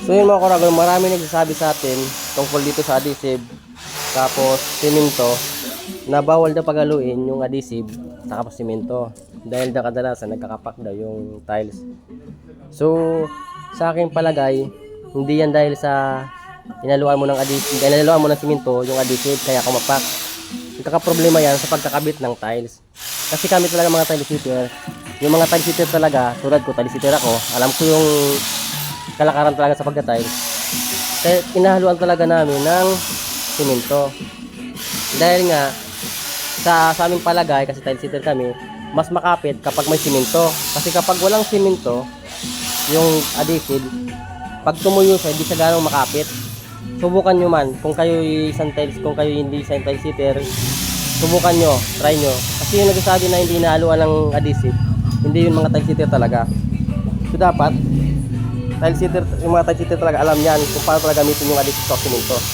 So yun mga kuragon, marami nagsasabi sa atin tungkol dito sa adhesive tapos simento na bawal daw paghaluin yung adhesive tapos simento dahil daw kadalasan nagkakapak daw yung tiles. So sa aking palagay, hindi yan dahil sa inaluan mo ng adhesive, inaluan mo ng simento yung adhesive kaya kumapak. Nagkakaproblema yan sa pagkakabit ng tiles. Kasi kami talaga mga tile sitter, yung mga tile sitter talaga, tulad ko, tile sitter ako, alam ko yung kalakaran talaga sa pagka-tiles. Kaya inahaluan talaga namin ng simento. Dahil nga sa aming palagay, kasi tile sitter kami, mas makapit kapag may simento. Kasi kapag walang simento, yung adhesive, pag tumuyo siya, hindi siya ganong makapit. Subukan nyo man, kung kayo isang tiles, kung kayo hindi isang tile sitter, subukan nyo, try nyo. Kasi yung nagsasabi na hindi nahaluan ng adhesive, hindi yun mga tile sitter talaga. So dapat, tile sitter, yung mga tile sitter talaga alam yan kung paano talaga gamitin yung adhesive sa simento.